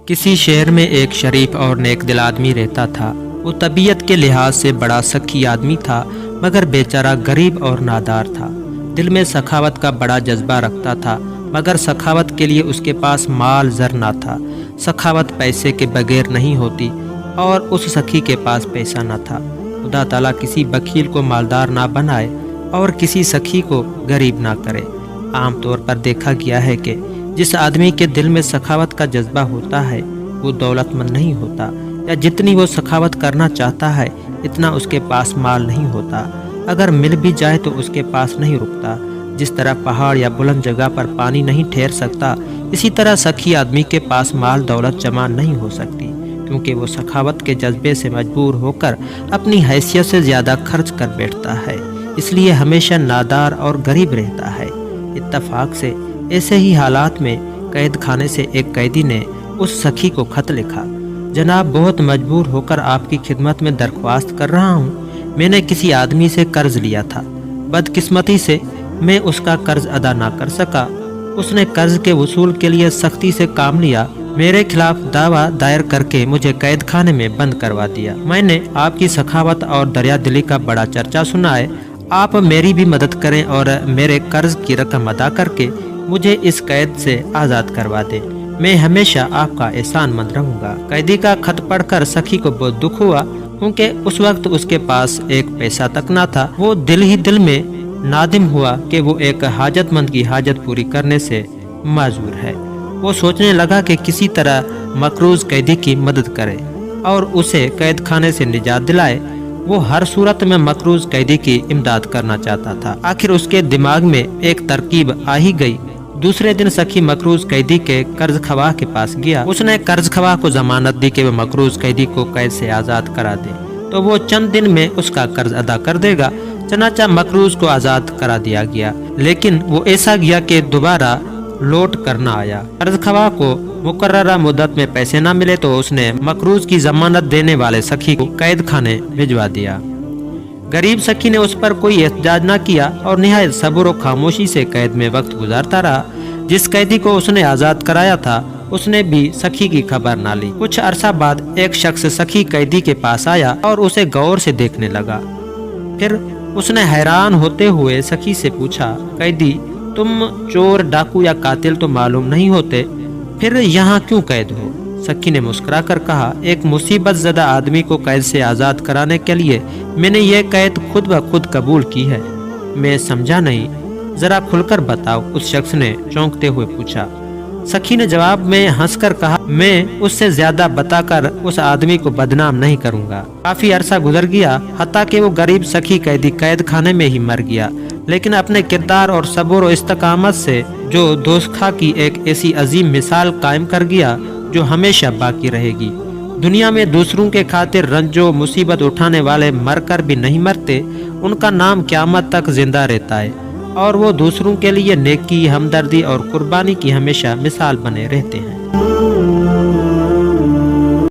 کسی شہر میں ایک شریف اور نیک دل آدمی رہتا تھا۔ وہ طبیعت کے لحاظ سے بڑا سخی آدمی تھا، مگر بیچارہ غریب اور نادار تھا۔ دل میں سخاوت کا بڑا جذبہ رکھتا تھا، مگر سخاوت کے لیے اس کے پاس مال زر نہ تھا۔ سخاوت پیسے کے بغیر نہیں ہوتی، اور اس سخی کے پاس پیسہ نہ تھا۔ خدا تعالیٰ کسی بخیل کو مالدار نہ بنائے اور کسی سخی کو غریب نہ کرے۔ عام طور پر دیکھا گیا ہے کہ جس آدمی کے دل میں سخاوت کا جذبہ ہوتا ہے وہ دولت مند نہیں ہوتا، یا جتنی وہ سخاوت کرنا چاہتا ہے اتنا اس کے پاس مال نہیں ہوتا۔ اگر مل بھی جائے تو اس کے پاس نہیں رکتا۔ جس طرح پہاڑ یا بلند جگہ پر پانی نہیں ٹھہر سکتا، اسی طرح سخی آدمی کے پاس مال دولت جمع نہیں ہو سکتی، کیونکہ وہ سخاوت کے جذبے سے مجبور ہو کر اپنی حیثیت سے زیادہ خرچ کر بیٹھتا ہے، اس لیے ہمیشہ نادار اور غریب رہتا ہے۔ اتفاق سے ایسے ہی حالات میں قید خانے سے ایک قیدی نے اس سخی کو خط لکھا: جناب، بہت مجبور ہو کر آپ کی خدمت میں درخواست کر رہا ہوں۔ میں نے کسی آدمی سے قرض لیا تھا، بدقسمتی سے میں اس کا قرض ادا نہ کر سکا۔ اس نے قرض کے وصول کے لیے سختی سے کام لیا، میرے خلاف دعویٰ دائر کر کے مجھے قید خانے میں بند کروا دیا۔ میں نے آپ کی سخاوت اور دریا دلی کا بڑا چرچا سنا ہے۔ آپ میری بھی مدد کریں اور میرے قرض کی رقم ادا کر کے مجھے اس قید سے آزاد کروا دیں۔ میں ہمیشہ آپ کا احسان مند رہوں گا۔ قیدی کا خط پڑھ کر سخی کو بہت دکھ ہوا، کیونکہ اس وقت اس کے پاس ایک پیسہ تک نہ تھا۔ وہ دل ہی دل میں نادم ہوا کہ وہ ایک حاجت مند کی حاجت پوری کرنے سے معذور ہے۔ وہ سوچنے لگا کہ کسی طرح مقروض قیدی کی مدد کرے اور اسے قید خانے سے نجات دلائے۔ وہ ہر صورت میں مقروض قیدی کی امداد کرنا چاہتا تھا۔ آخر اس کے دماغ میں ایک ترکیب آ ہی گئی۔ دوسرے دن سخی مقروض قیدی کے قرض خواہ کے پاس گیا۔ اس نے قرض خواہ کو ضمانت دی کہ وہ مقروض قیدی کو قید سے آزاد کرا دے تو وہ چند دن میں اس کا قرض ادا کر دے گا۔ چنانچہ مقروض کو آزاد کرا دیا گیا، لیکن وہ ایسا گیا کہ دوبارہ لوٹ کر نہ آیا۔ قرض خواہ کو مقررہ مدت میں پیسے نہ ملے تو اس نے مقروض کی ضمانت دینے والے سخی کو قید خانے بھجوا دیا۔ غریب سخی نے اس پر کوئی احتجاج نہ کیا اور نہایت صبر و خاموشی سے قید میں وقت گزارتا رہا۔ جس قیدی کو اس نے آزاد کرایا تھا اس نے بھی سخی کی خبر نہ لی۔ کچھ عرصہ بعد ایک شخص سخی قیدی کے پاس آیا اور اسے غور سے دیکھنے لگا۔ پھر اس نے حیران ہوتے ہوئے سخی سے پوچھا: قیدی، تم چور، ڈاکو یا قاتل تو معلوم نہیں ہوتے، پھر یہاں کیوں قید ہو؟ سخی نے مسکرا کر کہا: ایک مصیبت زدہ آدمی کو قید سے آزاد کرانے کے لیے میں نے یہ قید خود بخود قبول کی ہے۔ میں سمجھا نہیں، ذرا کھل کر بتاؤ، اس شخص نے چونکتے ہوئے پوچھا۔ سخی نے جواب میں ہنس کر کہا: میں اس سے زیادہ بتا کر اس آدمی کو بدنام نہیں کروں گا۔ کافی عرصہ گزر گیا، حتیٰ کہ وہ غریب سخی قیدی قید خانے میں ہی مر گیا، لیکن اپنے کردار اور صبر و استقامت سے جو دوزخ کی ایک ایسی عظیم مثال قائم کر گیا جو ہمیشہ باقی رہے گی۔ دنیا میں دوسروں کے خاطر رنج و مصیبت اٹھانے والے مر کر بھی نہیں مرتے، ان کا نام قیامت تک زندہ رہتا ہے، اور وہ دوسروں کے لیے نیکی، ہمدردی اور قربانی کی ہمیشہ مثال بنے رہتے ہیں۔